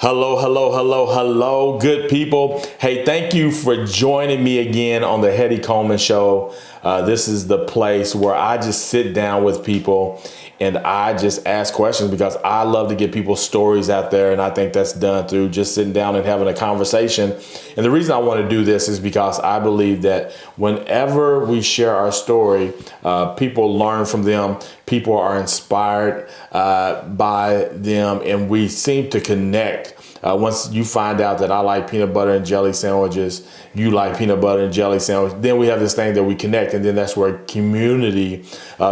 Hello, hello, hello, hello, good people. Hey, thank you for joining me again on the Hetty Coleman Show. This is the place where I just sit down with people and I just ask questions because I love to get people's stories out there. And I think that's done through just sitting down and having a conversation. And the reason I want to do this is because I believe that whenever we share our story, people learn from them. People are inspired by them, and we seem to connect. Once you find out that I like peanut butter and jelly sandwiches, you like peanut butter and jelly sandwich, then we have this thing that we connect, and then that's where community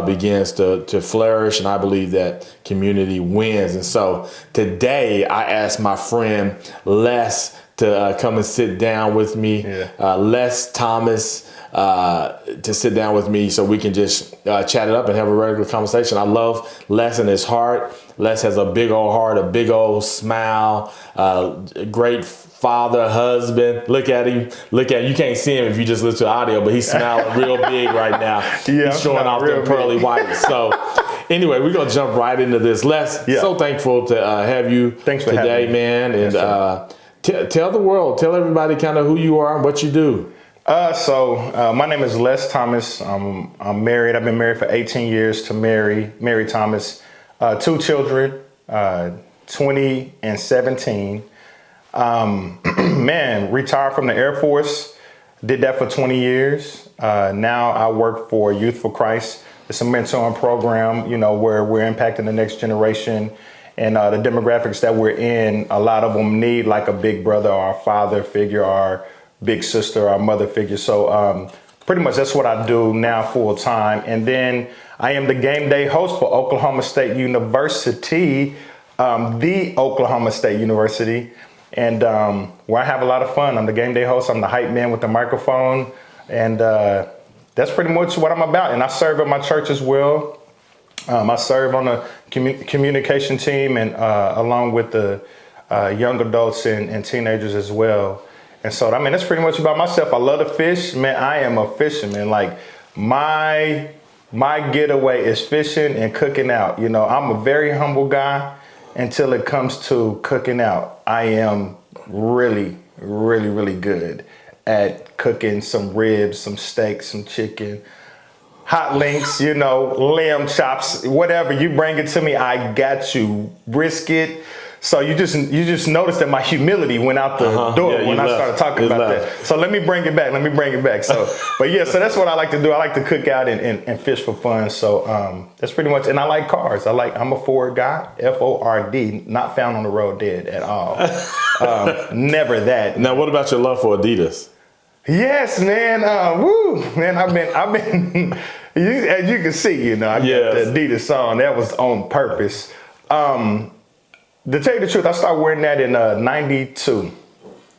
begins to flourish, and I believe that community wins. And so today I asked my friend Les to come and sit down with me, Les Thomas, to sit down with me so we can just chat it up and have a regular conversation. I love Les and his heart. Les has a big old heart, a big old smile, great father, husband. Look at him. Look at him. You can't see him if you just listen to the audio, but he's smiling real big right now. Yeah, he's showing off the pearly whites. So anyway, we're going to jump right into this. Les, so thankful to have you today, man. And tell the world, tell everybody kind of who you are and what you do. My name is Les Thomas. I'm married. I've been married for 18 years to Mary Thomas. 2 children, 20 and 17. Retired from the Air Force. Did that for 20 years. Now I work for Youth for Christ. It's a mentoring program, where we're impacting the next generation. And the demographics that we're in, a lot of them need like a big brother or a father figure or big sister or mother figure. So pretty much that's what I do now full time. And then I am the game day host for Oklahoma State University, the Oklahoma State University, and where I have a lot of fun. I'm the game day host. I'm the hype man with the microphone. And that's pretty much what I'm about. And I serve at my church as well. I serve on the communication team and along with the young adults and teenagers as well. And so, that's pretty much about myself. I love to fish, man. I am a fisherman. Like my getaway is fishing and cooking out. I'm a very humble guy until it comes to cooking out. I am really, really, really good at cooking some ribs, some steak, some chicken, hot links, lamb chops, whatever. You bring it to me, I got you. Brisket. So you just noticed that my humility went out the door when I started talking about that. So let me bring it back. So, so that's what I like to do. I like to cook out and fish for fun. So that's pretty much, and I like cars. I'm a Ford guy, Ford, not found on the road dead at all. Never that. Now, what about your love for Adidas? Yes, man. Man, I've been, as you can see, I got the Adidas on. That was on purpose. To tell you the truth, I started wearing that in 92.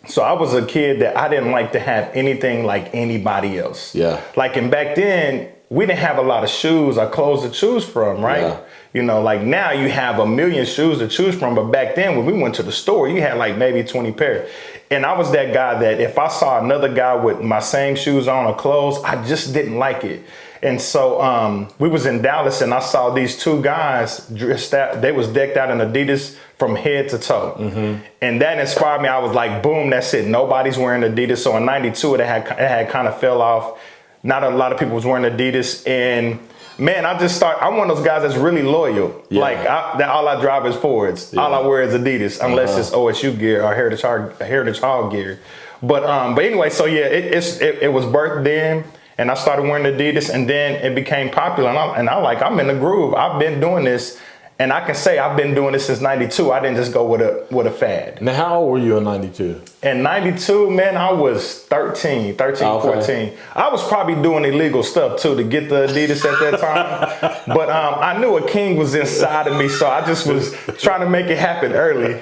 So I was a kid that I didn't like to have anything like anybody else. Yeah. And back then, we didn't have a lot of shoes or clothes to choose from, right? Yeah. Like now you have a million shoes to choose from. But back then, when we went to the store, you had like maybe 20 pairs. And I was that guy that if I saw another guy with my same shoes on or clothes, I just didn't like it. And so we was in Dallas and I saw these 2 guys dressed out. They was decked out in Adidas from head to toe. Mm-hmm. And that inspired me. I was like, boom, that's it. Nobody's wearing Adidas. So in 92, it had kind of fell off. Not a lot of people was wearing Adidas. And man, I'm one of those guys that's really loyal. Yeah. All I drive is Fords. Yeah. All I wear is Adidas, unless it's OSU gear or Heritage Hall gear. But anyway, so yeah, it was birthed then. And I started wearing Adidas, and then it became popular. And I'm in the groove. I've been doing this, and I can say I've been doing this since 92. I didn't just go with a fad. Now, how old were you in 92? In 92, man, I was 13, 14. I was probably doing illegal stuff, too, to get the Adidas at that time. But I knew a king was inside of me, so I just was trying to make it happen early.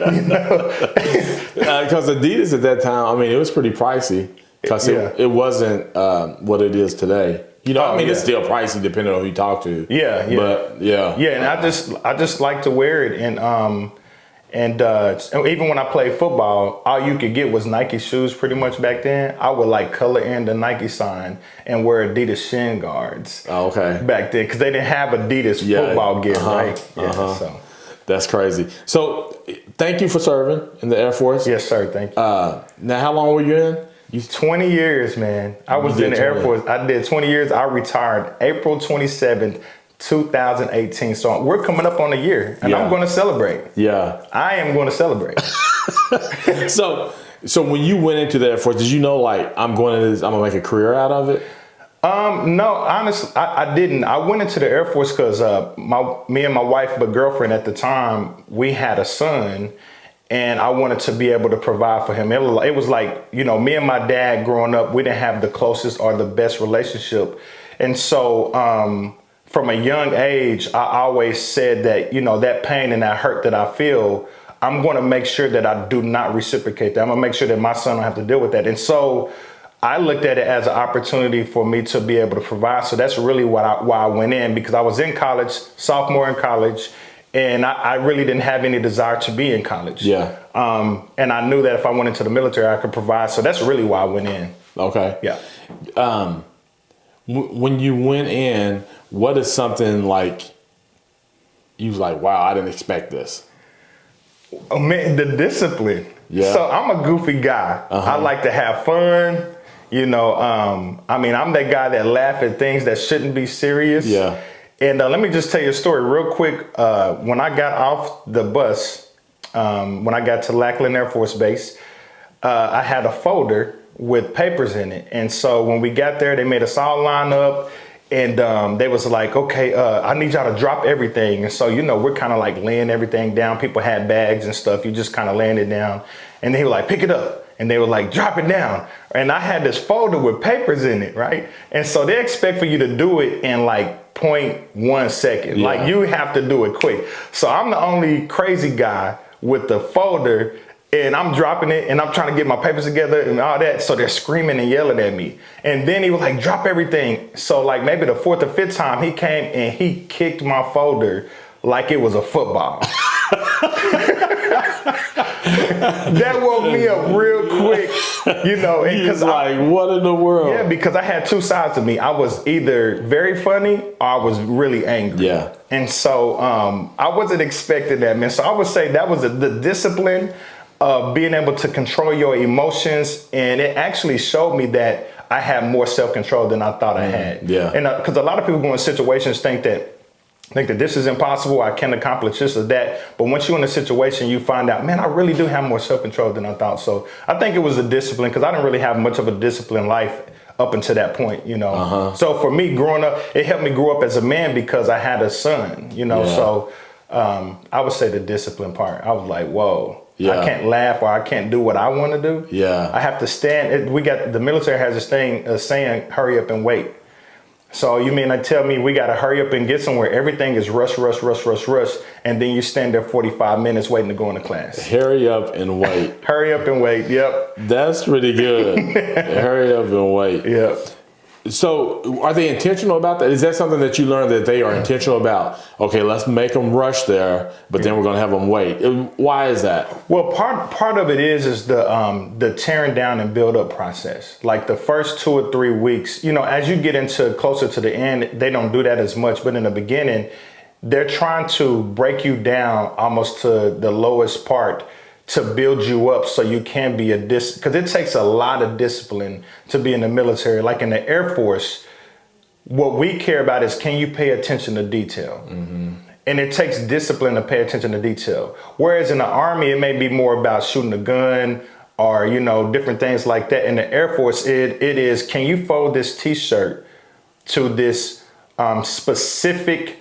Because Adidas at that time, it was pretty pricey. Because it wasn't what it is today. It's still pricey depending on who you talk to. Yeah. But and I just like to wear it, and even when I played football, all you could get was Nike shoes pretty much back then. I would like color in the Nike sign and wear Adidas shin guards. Oh, okay. Back then, because they didn't have Adidas football gear, right? So That's crazy. So thank you for serving in the Air Force. Yes, sir. Thank you. Now, how long were you in? 20 years, man. I was did in the Air 20. Force. I did 20 years. I retired April 27th, 2018. So we're coming up on a year, and Yeah. I'm going to celebrate. Yeah. I am going to celebrate. So when you went into the Air Force, did you know, like, I'm going to make a career out of it? No, honestly, I didn't. I went into the Air Force because me and my wife, but girlfriend at the time, we had a son, and I wanted to be able to provide for him. It was like, you know, me and my dad growing up, we didn't have the closest or the best relationship. And so from a young age, I always said that, you know, that pain and that hurt that I feel, I'm going to make sure that I do not reciprocate that. I'm going to make sure that my son don't have to deal with that. And so I looked at it as an opportunity for me to be able to provide. So that's really why I went in, because I was in college, sophomore in college, and I really didn't have any desire to be in college. Yeah. And I knew that if I went into the military, I could provide. So that's really why I went in. Okay. Yeah. When you went in, what is something like you was like, wow, I didn't expect this? Oh man, the discipline. Yeah. So I'm a goofy guy. I like to have fun. You know, I mean, I'm that guy that laugh at things that shouldn't be serious. Yeah. And let me just tell you a story real quick. When I got off the bus, when I got to Lackland Air Force Base, I had a folder with papers in it. And so when we got there, they made us all line up, and they was like, okay, I need y'all to drop everything. And so, you know, we're kind of like laying everything down. People had bags and stuff. You just kind of laying it down. And they were like, pick it up. And they were like, drop it down. And I had this folder with papers in it, right? And so they expect for you to do it in like 0.1 second. Yeah. Like you have to do it quick. So I'm the only crazy guy with the folder, and I'm dropping it and I'm trying to get my papers together and all that. So they're screaming and yelling at me. And then he was like, drop everything. So like maybe the fourth or fifth time he came and he kicked my folder like it was a football. That woke me up real quick, you know. He's like, what in the world? Yeah, because I had two sides of me. I was either very funny or I was really angry. Yeah. And so I wasn't expecting that, man. So I would say that was the discipline of being able to control your emotions. And it actually showed me that I had more self-control than I thought I had. Yeah. And because a lot of people go in situations think that this is impossible, I can't accomplish this or that. But once you're in a situation, you find out, man, I really do have more self-control than I thought. So I think it was a discipline, because I didn't really have much of a disciplined life up until that point, you know. So for me, growing up, it helped me grow up as a man because I had a son, you know. Yeah. So I would say the discipline part. I was like, whoa, Yeah. I can't laugh or I can't do what I want to do. Yeah. I have to stand. The military has a saying, hurry up and wait. So you mean to tell me we got to hurry up and get somewhere? Everything is rush, rush, rush, rush, rush. And then you stand there 45 minutes waiting to go into class. Hurry up and wait. Hurry up and wait. Yep. That's pretty good. Hurry up and wait. Yep. So are they intentional about that? Is that something that you learned that they are intentional about? Okay, let's make them rush there, but then we're going to have them wait. Why is that? Well, part of it is the tearing down and build up process. Like the first 2 or 3 weeks, you know, as you get into closer to the end, they don't do that as much. But in the beginning, they're trying to break you down almost to the lowest part to build you up so you can be because it takes a lot of discipline to be in the military. Like in the Air Force, what we care about is, can you pay attention to detail? Mm-hmm. And it takes discipline to pay attention to detail. Whereas in the Army, it may be more about shooting a gun or, you know, different things like that. In the Air Force, it is, can you fold this T-shirt to this specific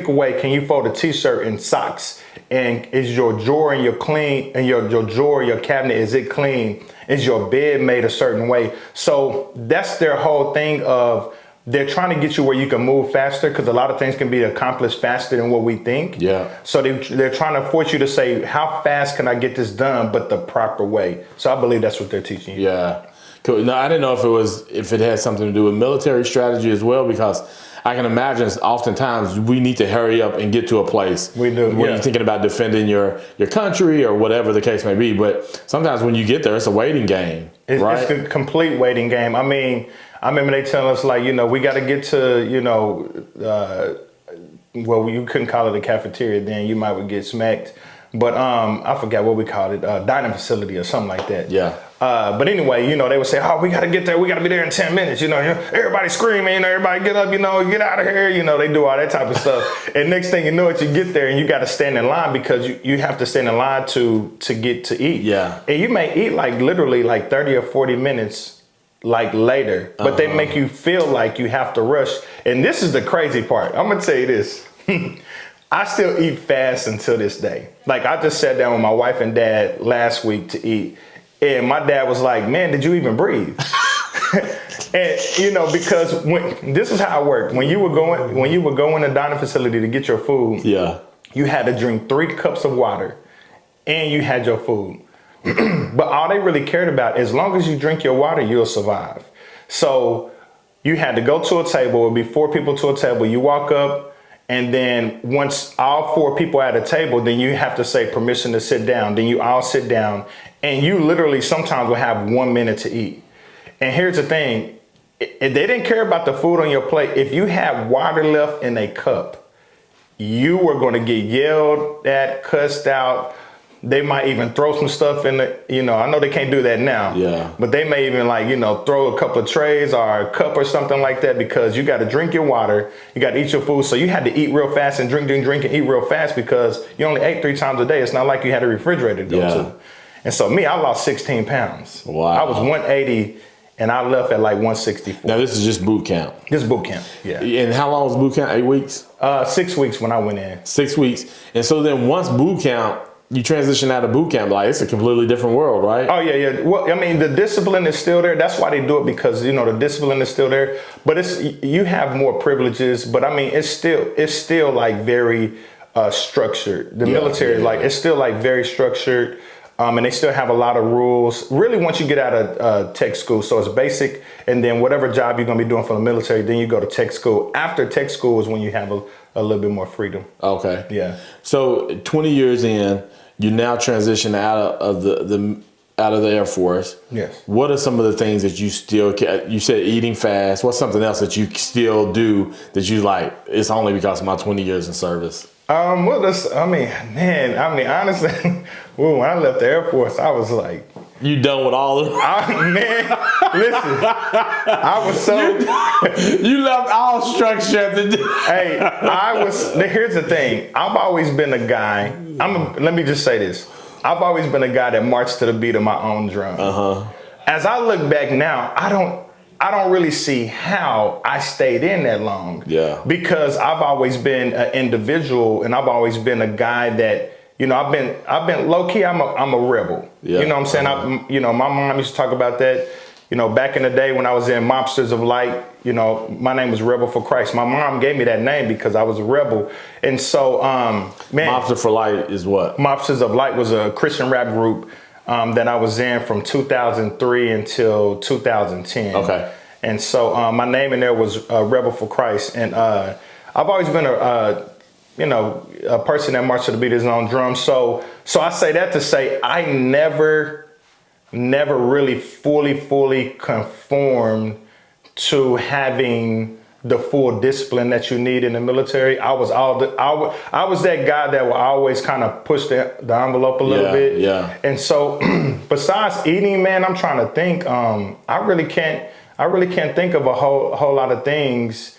way? Can you fold a T-shirt and socks? And is your drawer and your drawer, your cabinet, is it clean? Is your bed made a certain way? So that's their whole thing of, they're trying to get you where you can move faster, because a lot of things can be accomplished faster than what we think. Yeah. So they're trying to force you to say, how fast can I get this done, but the proper way? So I believe that's what they're teaching you. Yeah. Cool. No, I didn't know if it had something to do with military strategy as well, because I can imagine oftentimes we need to hurry up and get to a place. We do. When you're thinking about defending your country or whatever the case may be. But sometimes when you get there, it's a waiting game. Right? It's a complete waiting game. I mean, I remember they telling us, like, you know, we got to get to, well, you couldn't call it a cafeteria then, you might would get smacked. But I forgot what we called it, dining facility or something like that. Yeah. But anyway, they would say, oh, we got to get there. We got to be there in 10 minutes. Everybody screaming, everybody get up, get out of here. They do all that type of stuff. And next thing you know it, you get there and you got to stand in line because you have to stand in line to get to eat. Yeah. And you may eat like literally like 30 or 40 minutes like later, but they make you feel like you have to rush. And this is the crazy part. I'm going to tell you this. I still eat fast until this day. Like I just sat down with my wife and dad last week to eat. And my dad was like, man, did you even breathe? And, because this is how it worked. When you would go in the dining facility to get your food, Yeah. you had to drink 3 cups of water and you had your food. But all they really cared about, as long as you drink your water, you'll survive. So you had to go to a table. It would be 4 people to a table. You walk up. And then once all 4 people at a table, then you have to say permission to sit down. Then you all sit down and you literally sometimes will have 1 minute to eat. And here's the thing. They didn't care about the food on your plate. If you had water left in a cup, you were going to get yelled at, cussed out. They might even throw some stuff in the, I know they can't do that now. Yeah. But they may even throw a couple of trays or a cup or something like that because you got to drink your water. You got to eat your food. So you had to eat real fast and drink and eat real fast because you only ate 3 times a day. It's not like you had a refrigerator to go to. And so I lost 16 pounds. Wow. I was 180 and I left at like 164. Now this is just boot camp. This is boot camp. Yeah. And how long was boot camp? 8 weeks? 6 weeks when I went in. 6 weeks. And so then once boot camp, you transition out of boot camp, like it's a completely different world, right? Oh yeah. Well, I mean, the discipline is still there. That's why they do it because the discipline is still there. But you have more privileges. But I mean, it's still like very structured. The military, it's still like very structured. And they still have a lot of rules. Really, once you get out of tech school, so it's basic, and then whatever job you're gonna be doing for the military, then you go to tech school. After tech school is when you have a little bit more freedom. Okay. Yeah. So 20 years in, you now transition out of the Air Force. Yes. What are some of the things that you still, you said eating fast. What's something else that you still do that you like, it's only because of my 20 years in service? Well, honestly, when I left the Air Force, I was like, You done with all of them? listen, I was so. You left all structure at the. Hey, here's the thing. I've always been a guy. Let me just say this. I've always been a guy that marched to the beat of my own drum. As I look back now, I don't really see how I stayed in that long. Yeah. Because I've always been an individual, and I've always been a guy that, I've been low key. I'm a rebel. Yeah. You know what I'm saying? My mom used to talk about that. Back in the day when I was in Mobsters of Light, my name was Rebel for Christ. My mom gave me that name because I was a rebel. And so, Mobster for Light is what? Mobsters of Light was a Christian rap group that I was in from 2003 until 2010. Okay. And so my name in there was Rebel for Christ. And I've always been a person that marched to the beat of his own drum. So I say that to say I never really fully conformed to having the full discipline that you need in the military. I was that guy that would always kind of push the envelope a little bit. Yeah. And so besides eating, man, I'm trying to think. I really can't think of a whole lot of things.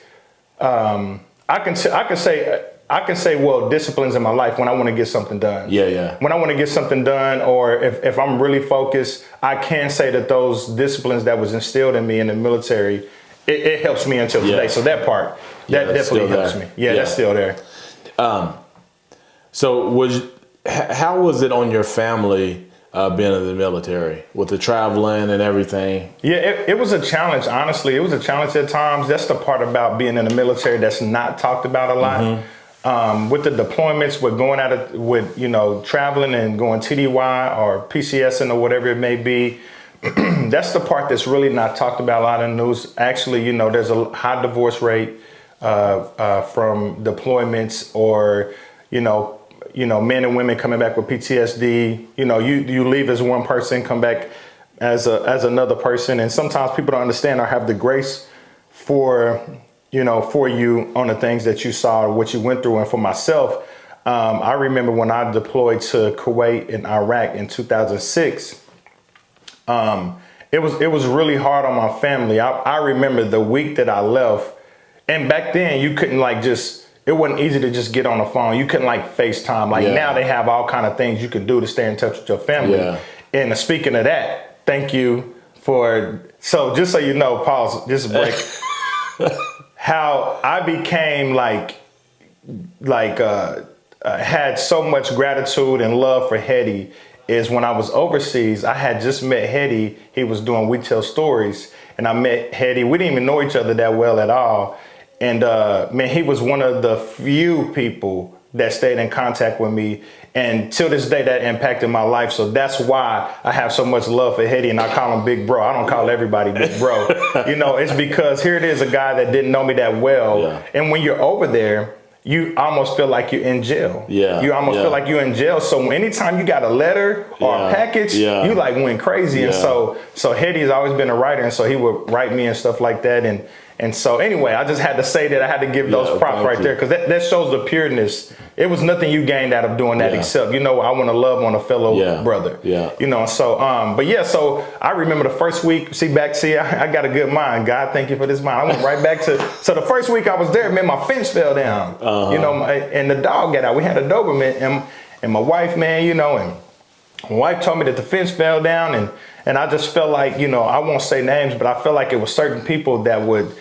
I can say, well, disciplines in my life when I want to get something done. Yeah. When I want to get something done, or if I'm really focused, I can say that those disciplines that was instilled in me in the military, it helps me until today. So that part, that definitely helps me. Yeah, that's still there. So how was it on your family being in the military with the traveling and everything? Yeah, it was a challenge. Honestly, it was a challenge at times. That's the part about being in the military that's not talked about a lot. With the deployments, with going out with traveling and going TDY or PCSing or whatever it may be, that's the part that's really not talked about a lot in the news. Actually, there's a high divorce rate from deployments, or men and women coming back with PTSD. You leave as one person, come back as another person, and sometimes people don't understand or have the grace for for you on the things that you saw, or what you went through. And for myself, I remember when I deployed to Kuwait and Iraq in 2006. It was really hard on my family. I remember the week that I left, and back then you couldn't it wasn't easy to just get on the phone. You couldn't FaceTime. Now they have all kind of things you can do to stay in touch with your family. Yeah. And speaking of that, thank you so just so you know, pause, just break, how I became had so much gratitude and love for Hetty is when I was overseas. I had just met Hetty. He was doing We Tell Stories, and I met Hetty. We didn't even know each other that well at all. And man, he was one of the few people that stayed in contact with me. And till this day, that impacted my life. So that's why I have so much love for Hetty, and I call him Big Bro. I don't call everybody Big Bro. It's because here it is, a guy that didn't know me that well. Yeah. And when you're over there, you almost feel like you're in jail. Yeah. You almost feel like you're in jail. So anytime you got a letter or a package, you went crazy. And so Hetty has always been a writer. And so he would write me and stuff like that. And so anyway, I just had to say that I had to give those props right there, because that shows the pureness. It was nothing you gained out of doing that except, I want to love on a fellow brother. Yeah. So I remember the first week, I got a good mind. God, thank you for this mind. I went right back so the first week I was there, man, my fence fell down, and the dog got out. We had a Doberman, and my wife, man, and my wife told me that the fence fell down, and I just felt like, I won't say names, but I felt like it was certain people that would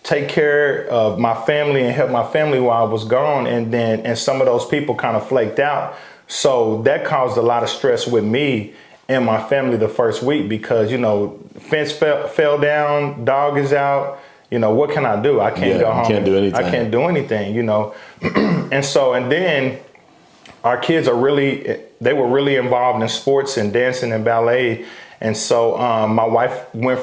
take care of my family and help my family while I was gone. And some of those people kind of flaked out. So that caused a lot of stress with me and my family the first week, because, fence fell down, dog is out. What can I do? I can't go home. Can't do anything. I can't do anything, and then our kids they were really involved in sports and dancing and ballet. And so my wife went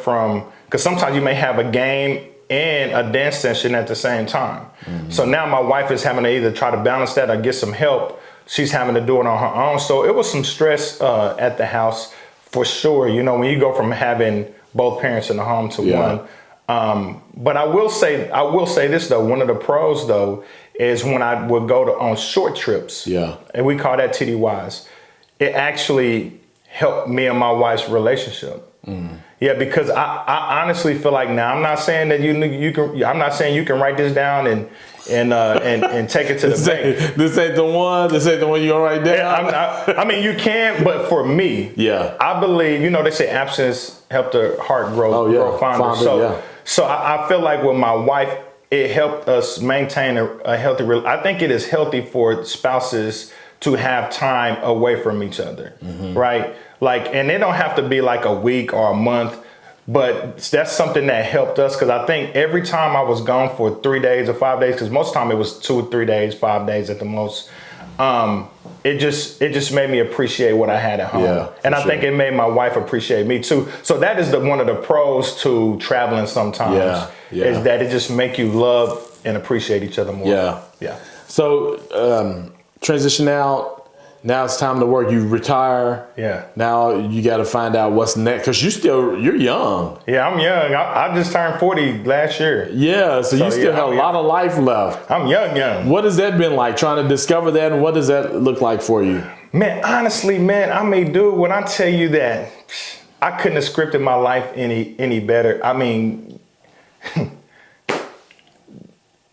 because sometimes you may have a game and a dance session at the same time. Mm-hmm. So now my wife is having to either try to balance that or get some help. She's having to do it on her own. So it was some stress at the house for sure. When you go from having both parents in the home to one. But I will say this though. One of the pros though is when I would go on short trips. Yeah. And we call that TDYs. It actually helped me and my wife's relationship. Mm. Yeah, because I honestly feel like, now I'm not saying that you can. I'm not saying you can write this down and take it to the bank. This ain't the one. This ain't the one you gonna write down. I mean, you can, but for me, I believe, they say absence helped the heart grow fonder. So I feel like with my wife, it helped us maintain a healthy. I think it is healthy for spouses to have time away from each other, right? And it don't have to be like a week or a month, but that's something that helped us. Because I think every time I was gone for 3 days or 5 days, because most of the time it was 2 or 3 days, 5 days at the most, it just made me appreciate what I had at home. Yeah, and I think it made my wife appreciate me too. So that is one of the pros to traveling sometimes, is that it just make you love and appreciate each other more. Yeah. So transition out. Now it's time to work. You retire. Yeah. Now you got to find out what's next, because you're young. Yeah, I'm young. I just turned 40 last year. Yeah, so you still have a lot of life left. I'm young. What has that been like, trying to discover that, and what does that look like for you? Man, honestly, dude, when I tell you that, I couldn't have scripted my life any better. I mean,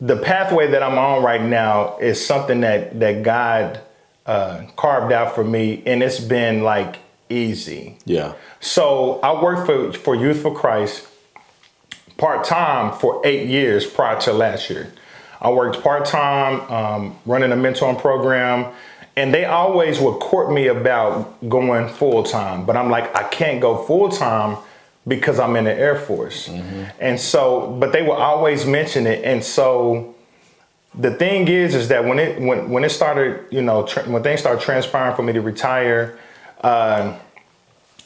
the pathway that I'm on right now is something that God carved out for me, and it's been easy. Yeah. So I worked for Youth for Christ part-time for 8 years prior to last year. I worked part-time running a mentoring program, and they always would court me about going full-time, but I'm like, I can't go full-time because I'm in the Air Force. Mm-hmm. And so, but they will always mention it. And so the thing is that when it started, when things started transpiring for me to retire, the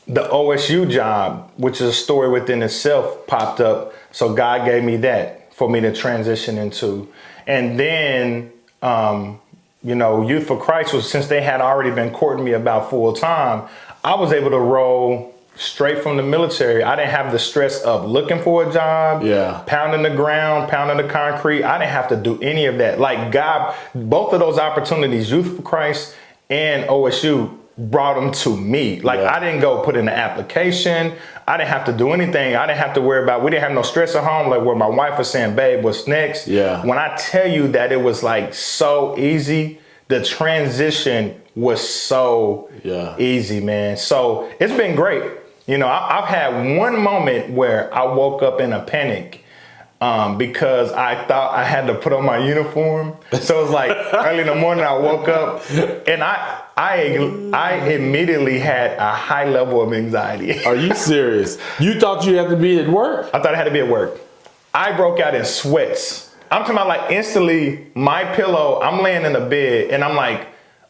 OSU job, which is a story within itself, popped up. So God gave me that for me to transition into. And then, Youth for Christ since they had already been courting me about full time, I was able to roll straight from the military. I didn't have the stress of looking for a job, pounding the ground, pounding the concrete. I didn't have to do any of that. Like God, both of those opportunities, Youth for Christ and OSU, brought them to me. Like I didn't go put in the application. I didn't have to do anything. I didn't have to worry about, we didn't have no stress at home, like where my wife was saying, babe, what's next? When I tell you that it was like so easy, the transition was so easy, man. So it's been great. You know, I've had one moment where I woke up in a panic because I thought I had to put on my uniform. So it was like early in the morning, I woke up and I immediately had a high level of anxiety. Are you serious? You thought you had to be at work? I thought I had to be at work. I broke out in sweats. I'm talking about like instantly my pillow, I'm laying in the bed and I'm like,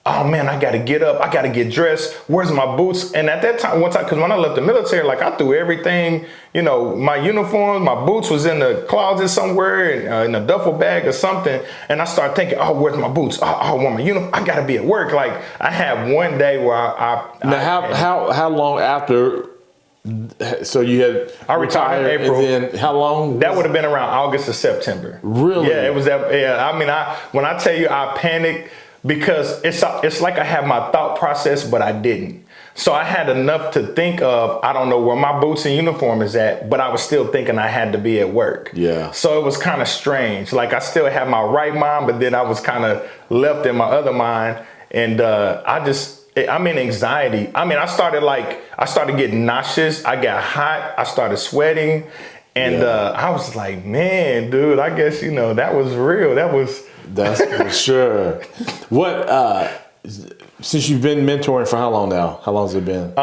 oh man, I gotta get up, I gotta get dressed, where's my boots? And at that time, because when I left the military, like I threw everything, you know, my uniform, my boots was in the closet somewhere, in a duffel bag or something. And I started thinking, oh, where's my boots? Oh, I want my uniform, I gotta be at work. Like I had one day where how long after, so you had I retired in April. And then how long? That would have been around August or September. Really? Yeah, it was that. Yeah, I mean, when I tell you I panicked, because it's like I had my thought process, but I didn't. So I had enough to think of, I don't know where my boots and uniform is at, but I was still thinking I had to be at work. Yeah. So it was kind of strange. Like I still had my right mind, but then I was kind of left in my other mind. And I'm in anxiety. I mean, I started getting nauseous. I got hot. I started sweating. And I was like, man, dude, I guess, you know, that was real. That's for sure. What, since you've been mentoring for how long now? How long has it been?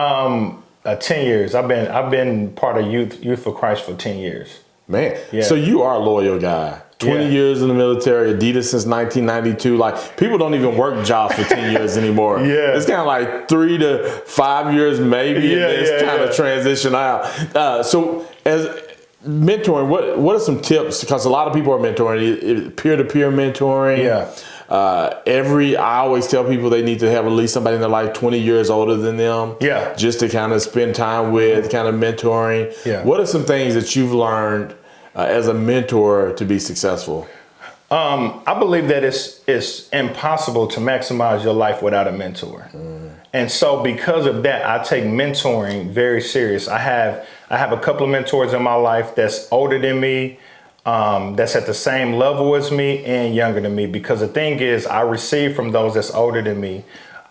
10 years. I've been part of Youth for Christ for 10 years. Man, so you are a loyal guy. 20 years in the military, Adidas since 1992. Like people don't even work jobs for 10 years anymore. It's kind of like 3 to 5 years maybe, and then it's kind of transition out. So as mentoring, what are some tips? Because a lot of people are mentoring, peer-to-peer mentoring. I always tell people they need to have at least somebody in their life 20 years older than them. Just to kind of spend time with, kind of mentoring. What are some things that you've learned as a mentor to be successful? I believe that it's impossible to maximize your life without a mentor. And so because of that, I take mentoring very serious. I have a couple of mentors in my life that's older than me, that's at the same level as me and younger than me. Because the thing is, I receive from those that's older than me.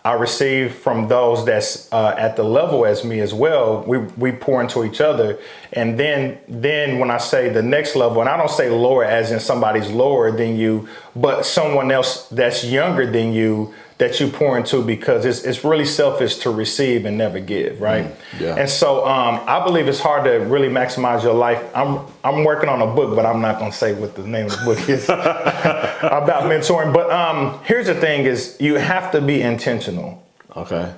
I receive from those that's at the level as me as well. We pour into each other. And then when I say the next level, and I don't say lower as in somebody's lower than you, but someone else that's younger than you that you pour into, because it's really selfish to receive and never give, right? And so I believe it's hard to really maximize your life. I'm working on a book, but I'm not gonna say what the name of the book is about mentoring. But here's the thing is you have to be intentional. Okay.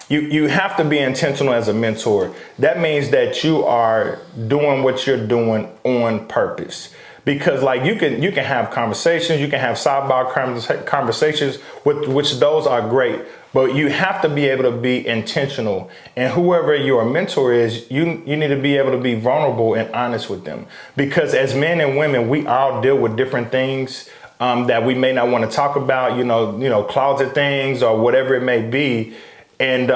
You have to be intentional as a mentor. That means that you are doing what you're doing on purpose. Because like you can have conversations, you can have sidebar conversations, which those are great, but you have to be able to be intentional. And whoever your mentor is, you need to be able to be vulnerable and honest with them. Because as men and women, we all deal with different things that we may not want to talk about, you know, closet things or whatever it may be. And,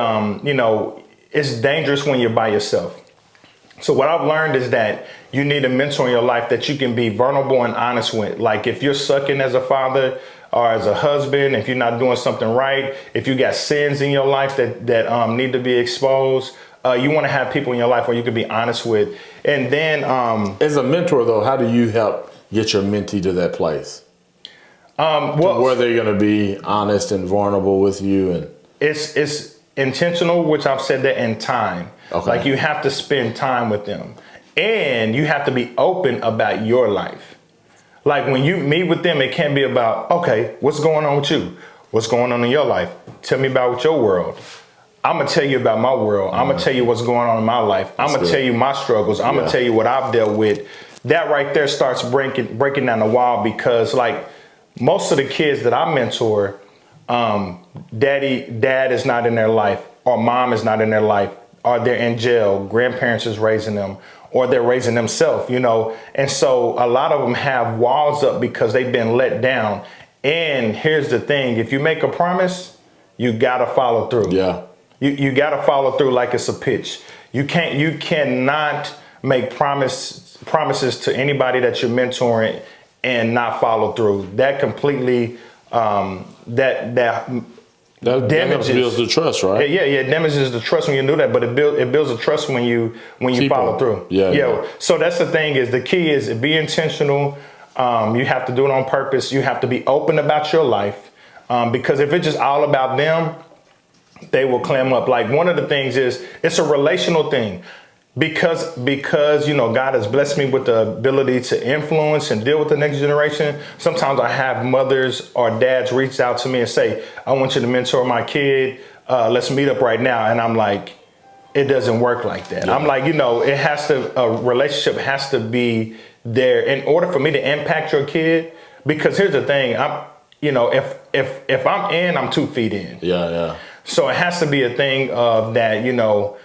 it's dangerous when you're by yourself. So what I've learned is that you need a mentor in your life that you can be vulnerable and honest with. Like if you're sucking as a father or as a husband, if you're not doing something right, if you got sins in your life that need to be exposed, you want to have people in your life where you can be honest with. And then as a mentor, though, how do you help get your mentee to that place? Where they're going to be honest and vulnerable with you. And it's intentional, which I've said that, in time. Like you have to spend time with them. And you have to be open about your life. Like when you meet with them, it can't be about, okay, what's going on with you? What's going on in your life? Tell me about your world. I'm going to tell you about my world. I'm going to tell you what's going on in my life. I'm going to tell you my struggles. I'm going to tell you what I've dealt with. That right there starts breaking down the wall, because like most of the kids that I mentor, dad is not in their life or mom is not in their life. or they're in jail, grandparents is raising them, or they're raising themselves, you know. And so a lot of them have walls up because they've been let down. And here's the thing, if you make a promise, you gotta follow through. Yeah. You gotta follow through like it's a pitch. You cannot make promises to anybody that you're mentoring and not follow through. That completely that damages, builds the trust, right? Yeah, it damages the trust when you do that, but it builds a trust when you follow through. Yeah. So that's the thing, is the key is be intentional. You have to do it on purpose. You have to be open about your life, because if it's just all about them, they will clam up. Like, one of the things is, it's a relational thing. Because you know, God has blessed me with the ability to influence and deal with the next generation. Sometimes I have mothers or dads reach out to me and say, I want you to mentor my kid. Let's meet up right now. And I'm like, it doesn't work like that. Yeah. I'm like, you know, a relationship has to be there in order for me to impact your kid. Because here's the thing, if I'm in, I'm 2 feet in. Yeah. So it has to be a thing of that, you know,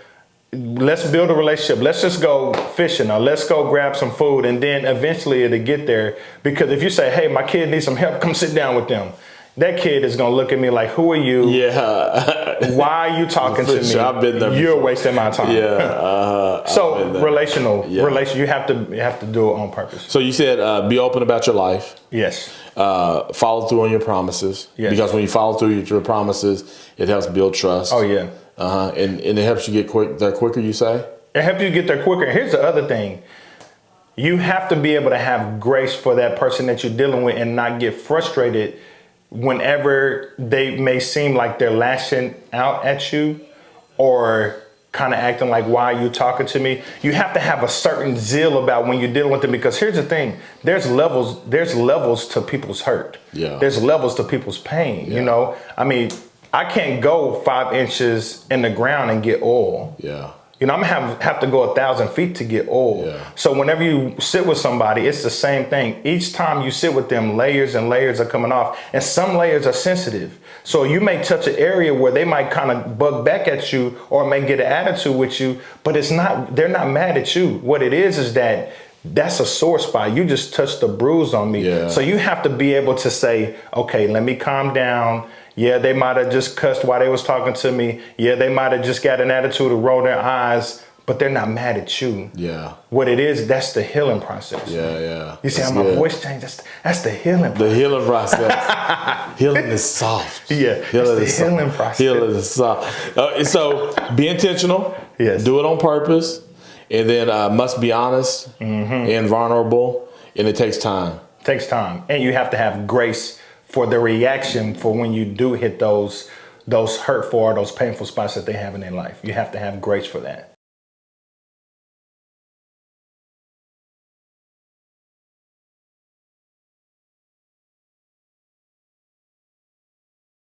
let's build a relationship. Let's just go fishing, or let's go grab some food, and then eventually it'll get there. Because if you say, hey, my kid needs some help, come sit down with them, that kid is going to look at me like, who are you? Yeah. Why are you talking to me? Sure, I've been there You're before. wasting my time. Yeah. So relational, Yeah. you have to do it on purpose. So you said be open about your life. Yes. Follow through on your promises. Yes. Because when you follow through your promises, it helps build trust. Oh, yeah. And it helps you get there quicker, you say? It helps you get there quicker. Here's the other thing. You have to be able to have grace for that person that you're dealing with and not get frustrated whenever they may seem like they're lashing out at you or kind of acting like, why are you talking to me? You have to have a certain zeal about when you're dealing with them, because here's the thing, there's levels to people's hurt. Yeah. There's levels to people's pain. You know, I mean, I can't go 5 inches in the ground and get oil. Yeah. You know, I'm gonna have to go 1,000 feet to get oil. Yeah. So whenever you sit with somebody, it's the same thing. Each time you sit with them, layers and layers are coming off, and some layers are sensitive. So you may touch an area where they might kind of bug back at you or may get an attitude with you, but they're not mad at you. What it is that that's a sore spot. You just touched the bruise on me. Yeah. So you have to be able to say, okay, let me calm down. Yeah, they might have just cussed while they was talking to me. Yeah, they might have just got an attitude or roll their eyes, but they're not mad at you. Yeah. What it is, that's the healing process. Yeah. You see how my voice changed? That's the healing process. The healing process. Healing is soft. Yeah, Healing it's the healing process. Healing is soft. So be intentional. Yes. Do it on purpose. And then must be honest and vulnerable. And it takes time. Takes time. And you have to have grace for the reaction for when you do hit those hurtful or those painful spots that they have in their life. You have to have grace for that.